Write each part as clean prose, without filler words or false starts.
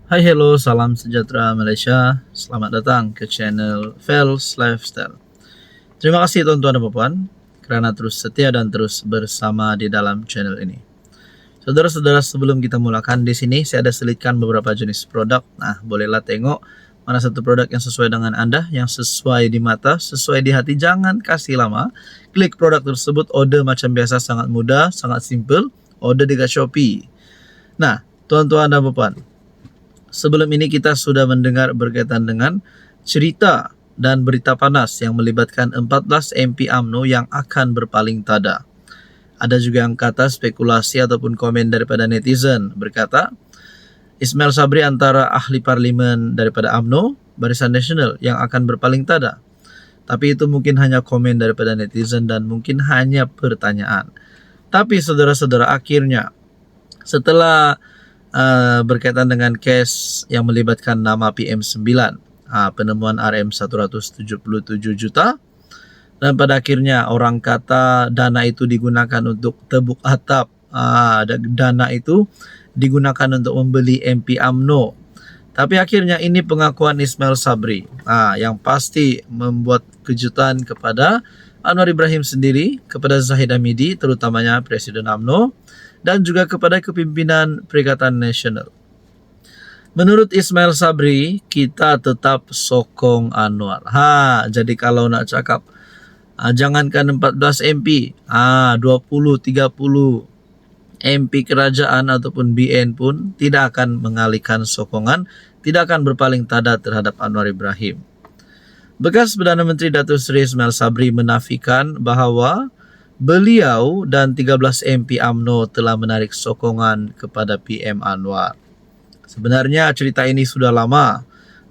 Hai hello, salam sejahtera Malaysia. Selamat datang ke channel Fels Lifestyle. Terima kasih tuan-tuan dan puan karena terus setia dan terus bersama di dalam channel ini. Saudara-saudara, sebelum kita mulakan di sini saya ada selitkan beberapa jenis produk. Nah, bolehlah tengok mana satu produk yang sesuai dengan Anda, yang sesuai di mata, sesuai di hati. Jangan kasih lama. Klik produk tersebut, order macam biasa, sangat mudah, sangat simple. Order dekat Shopee. Nah, tuan-tuan dan puan, sebelum ini kita sudah mendengar berkaitan dengan cerita dan berita panas yang melibatkan 14 MP UMNO yang akan berpaling tada. Ada juga yang kata spekulasi ataupun komen daripada netizen berkata Ismail Sabri antara ahli parlimen daripada UMNO, Barisan Nasional yang akan berpaling tada. Tapi itu mungkin hanya komen daripada netizen dan mungkin hanya pertanyaan. Tapi saudara-saudara, akhirnya setelah berkaitan dengan case yang melibatkan nama PM9, penemuan RM177 juta, dan pada akhirnya orang kata dana itu digunakan untuk tebuk atap, dana itu digunakan untuk membeli MP UMNO. Tapi akhirnya ini pengakuan Ismail Sabri, yang pasti membuat kejutan kepada Anwar Ibrahim sendiri, kepada Zahid Hamidi, terutamanya Presiden UMNO, dan juga kepada kepimpinan Perikatan Nasional. Menurut Ismail Sabri, kita tetap sokong Anwar. Jadi kalau nak cakap, jangankan 14 MP, 20, 30 MP kerajaan ataupun BN pun tidak akan mengalihkan sokongan, tidak akan berpaling tada terhadap Anwar Ibrahim. Bekas Perdana Menteri Datuk Seri Ismail Sabri menafikan bahawa beliau dan 13 MP UMNO telah menarik sokongan kepada PM Anwar. Sebenarnya cerita ini sudah lama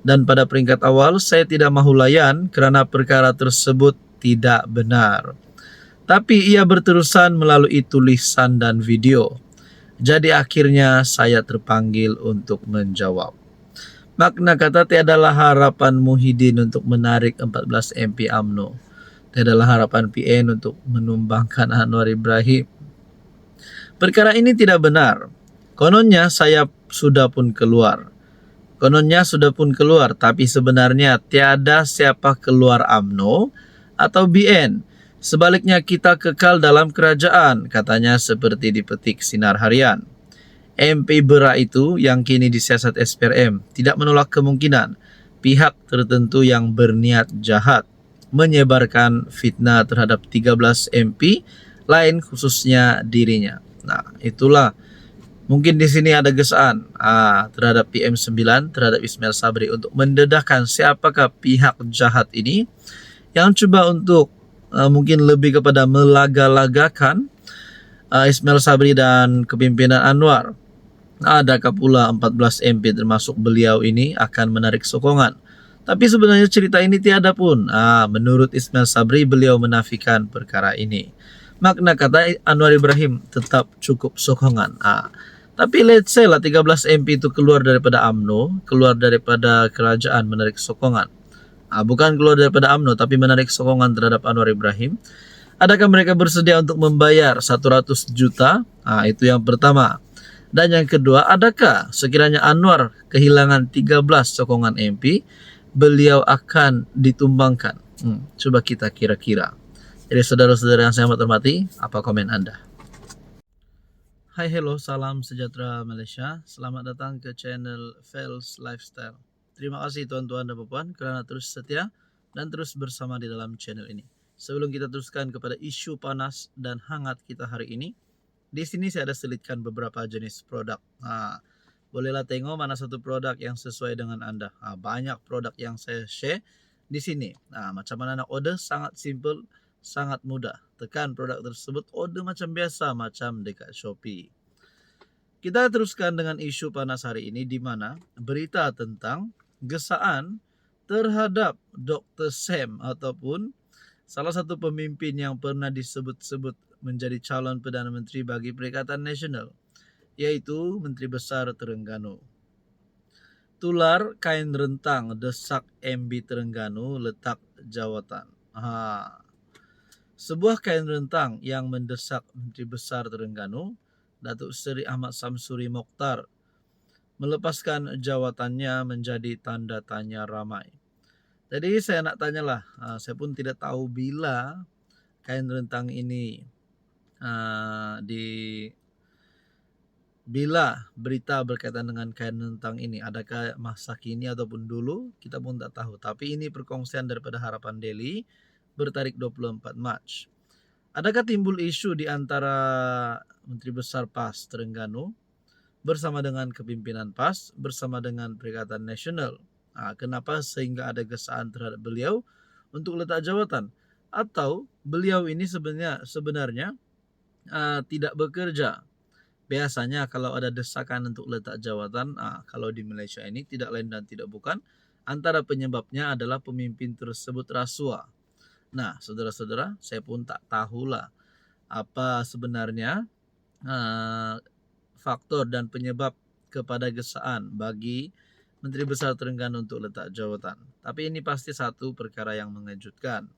dan pada peringkat awal saya tidak mahu layan kerana perkara tersebut tidak benar. Tapi ia berterusan melalui tulisan dan video. Jadi akhirnya saya terpanggil untuk menjawab. Makna kata tiadalah harapan Muhyiddin untuk menarik 14 MP UMNO. Tiadalah harapan PN untuk menumbangkan Anwar Ibrahim. Perkara ini tidak benar. Kononnya saya sudah pun keluar. Tapi sebenarnya tiada siapa keluar UMNO atau BN. Sebaliknya kita kekal dalam kerajaan, katanya seperti dipetik Sinar Harian. MP Berak itu yang kini disiasat SPRM tidak menolak kemungkinan pihak tertentu yang berniat jahat menyebarkan fitnah terhadap 13 MP lain khususnya dirinya. Nah, itulah mungkin di sini ada gesaan terhadap PM9, terhadap Ismail Sabri untuk mendedahkan siapakah pihak jahat ini yang cuba untuk mungkin lebih kepada melaga-lagakan Ismail Sabri dan kepimpinan Anwar. Adakah pula 14 MP termasuk beliau ini akan menarik sokongan? Tapi sebenarnya cerita ini tiada pun. Menurut Ismail Sabri, beliau menafikan perkara ini. Makna kata Anwar Ibrahim tetap cukup sokongan. Tapi let's say lah 13 MP itu keluar daripada UMNO, keluar daripada kerajaan menarik sokongan. Bukan keluar daripada UMNO tapi menarik sokongan terhadap Anwar Ibrahim. Adakah mereka bersedia untuk membayar 100 juta? Itu yang pertama. Dan yang kedua, adakah sekiranya Anwar kehilangan 13 sokongan MP, beliau akan ditumbangkan? Coba kita kira-kira. Jadi saudara-saudara yang saya hormati, apa komen Anda? Hai hello, salam sejahtera Malaysia. Selamat datang ke channel Fels Lifestyle. Terima kasih tuan-tuan dan puan kerana terus setia dan terus bersama di dalam channel ini. Sebelum kita teruskan kepada isu panas dan hangat kita hari ini, di sini saya ada selitkan beberapa jenis produk. Bolehlah tengok mana satu produk yang sesuai dengan Anda. Banyak produk yang saya share di sini. Macam mana nak order? Sangat simple, sangat mudah. Tekan produk tersebut, order macam biasa, macam dekat Shopee. Kita teruskan dengan isu panas hari ini di mana berita tentang gesaan terhadap Dr. Sam ataupun salah satu pemimpin yang pernah disebut-sebut menjadi calon Perdana Menteri bagi Perikatan Nasional, yaitu Menteri Besar Terengganu. Tular kain rentang desak MB Terengganu letak jawatan. Sebuah kain rentang yang mendesak Menteri Besar Terengganu, Datuk Seri Ahmad Samsuri Mokhtar, melepaskan jawatannya menjadi tanda tanya ramai. Jadi saya nak tanyalah, saya pun tidak tahu bila kain rentang ini bila berita berkaitan dengan kain rentang ini, adakah masa kini ataupun dulu, kita pun tak tahu. Tapi ini perkongsian daripada Harapan Daily bertarik 24 Mac. Adakah timbul isu di antara Menteri Besar PAS Terengganu bersama dengan kepimpinan PAS bersama dengan Perikatan Nasional? Kenapa sehingga ada gesaan terhadap beliau untuk letak jawatan? Atau beliau ini sebenarnya tidak bekerja? Biasanya kalau ada desakan untuk letak jawatan, kalau di Malaysia ini tidak lain dan tidak bukan, antara penyebabnya adalah pemimpin tersebut rasuah. Nah, saudara-saudara, saya pun tak tahulah apa sebenarnya faktor dan penyebab kepada gesaan bagi Menteri Besar Terengganu untuk letak jawatan. Tapi ini pasti satu perkara yang mengejutkan.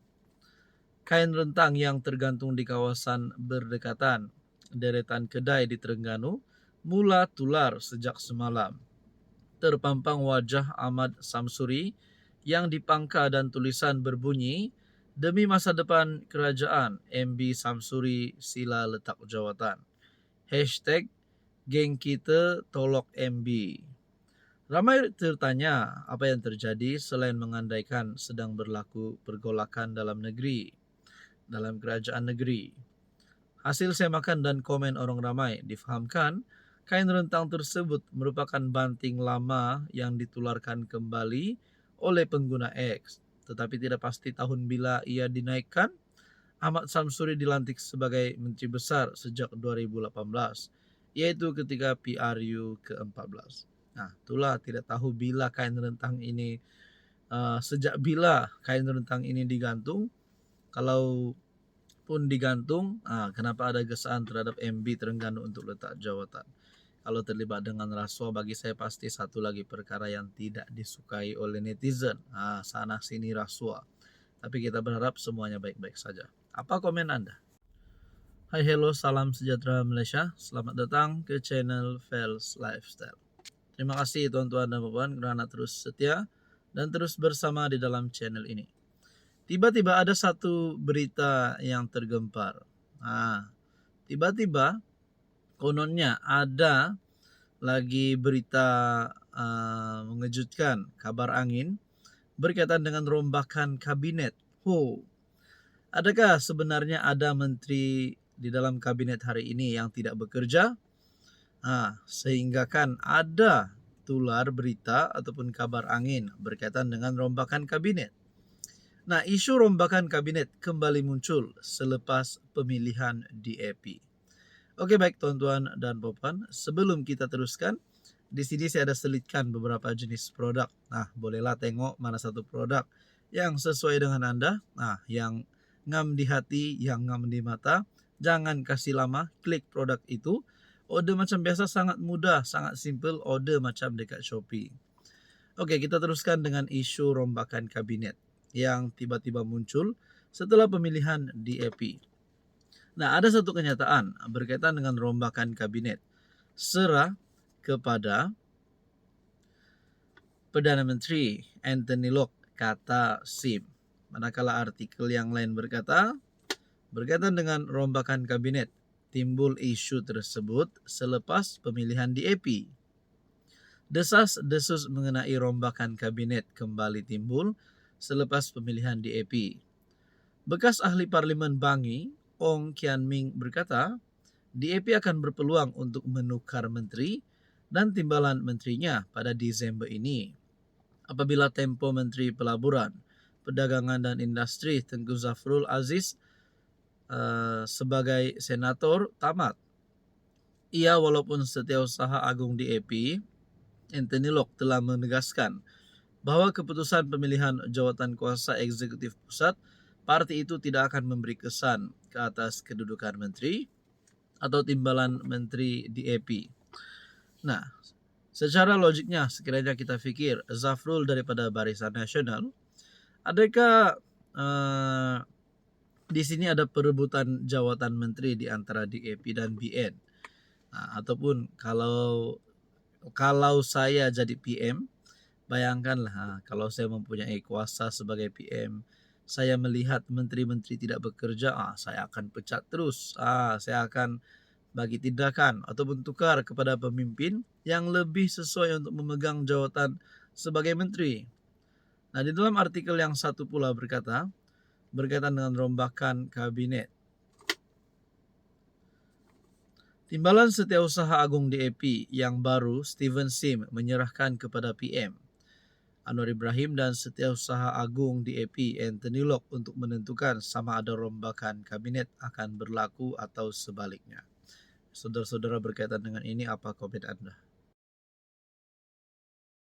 Kain rentang yang tergantung di kawasan berdekatan deretan kedai di Terengganu mula tular sejak semalam. Terpampang wajah Ahmad Samsuri yang dipangka dan tulisan berbunyi, "Demi masa depan kerajaan, MB Samsuri sila letak jawatan." Hashtag geng kita tolok MB. Ramai tertanya apa yang terjadi selain mengandaikan sedang berlaku pergolakan dalam kerajaan negeri. Hasil semakan dan komen orang ramai difahamkan kain rentang tersebut merupakan banting lama yang ditularkan kembali oleh pengguna X. Tetapi tidak pasti tahun bila ia dinaikkan. Ahmad Samsuri dilantik sebagai Menteri Besar sejak 2018, yaitu ketika PRU ke-14. Nah, itulah tidak tahu bila kain rentang ini, sejak bila kain rentang ini digantung. Kalau pun digantung, kenapa ada gesaan terhadap MB Terengganu untuk letak jawatan? Kalau terlibat dengan rasuah, bagi saya pasti satu lagi perkara yang tidak disukai oleh netizen. Sana sini rasuah. Tapi kita berharap semuanya baik-baik saja. Apa komen Anda? Hai, hello, salam sejahtera Malaysia. Selamat datang ke channel Fels Lifestyle. Terima kasih tuan-tuan dan puan kerana terus setia dan terus bersama di dalam channel ini. Tiba-tiba ada satu berita yang tergempar. Tiba-tiba kononnya ada lagi berita mengejutkan, kabar angin berkaitan dengan rombakan kabinet. Adakah sebenarnya ada menteri di dalam kabinet hari ini yang tidak bekerja? Sehingga kan ada tular berita ataupun kabar angin berkaitan dengan rombakan kabinet. Nah, isu rombakan kabinet kembali muncul selepas pemilihan DAP. Oke, baik tuan-tuan dan puan, sebelum kita teruskan, di sini saya ada selitkan beberapa jenis produk. Nah, bolehlah tengok mana satu produk yang sesuai dengan Anda. Nah, yang ngam di hati, yang ngam di mata. Jangan kasih lama, klik produk itu. Order macam biasa sangat mudah, sangat simple, order macam dekat Shopee. Oke, kita teruskan dengan isu rombakan kabinet yang tiba-tiba muncul setelah pemilihan DAP. Nah, ada satu kenyataan berkaitan dengan rombakan kabinet. Serah kepada Perdana Menteri Anthony Locke, kata SIM. Manakala artikel yang lain berkata, berkaitan dengan rombakan kabinet, timbul isu tersebut selepas pemilihan DAP. Desas-desus mengenai rombakan kabinet kembali timbul selepas pemilihan DAP. Bekas ahli Parlimen Bangi, Ong Kian Ming berkata, DAP akan berpeluang untuk menukar menteri dan timbalan menterinya pada Disember ini. Apabila tempo Menteri Pelaburan, Perdagangan dan Industri Tengku Zafrul Aziz sebagai senator tamat. Ia walaupun Setiausaha Agung DAP, Anthony Locke telah menegaskan bahawa keputusan pemilihan jawatan kuasa eksekutif pusat, parti itu tidak akan memberi kesan ke atas kedudukan menteri atau timbalan menteri DAP. Nah, secara logiknya sekiranya kita fikir Zafrul daripada Barisan Nasional, adakah di sini ada perebutan jawatan menteri di antara DAP dan BN? Ataupun kalau Kalau saya jadi PM, bayangkanlah kalau saya mempunyai kuasa sebagai PM, saya melihat menteri-menteri tidak bekerja, saya akan pecat terus. Saya akan bagi tindakan ataupun tukar kepada pemimpin yang lebih sesuai untuk memegang jawatan sebagai menteri. Nah, di dalam artikel yang satu pula berkata, berkaitan dengan rombakan kabinet. Timbalan Setiausaha Agung DAP yang baru, Steven Sim, menyerahkan kepada PM Anwar Ibrahim dan Setiausaha Agung DAP Anthony Locke untuk menentukan sama ada rombakan kabinet akan berlaku atau sebaliknya. Saudara-saudara, berkaitan dengan ini, apa komen Anda?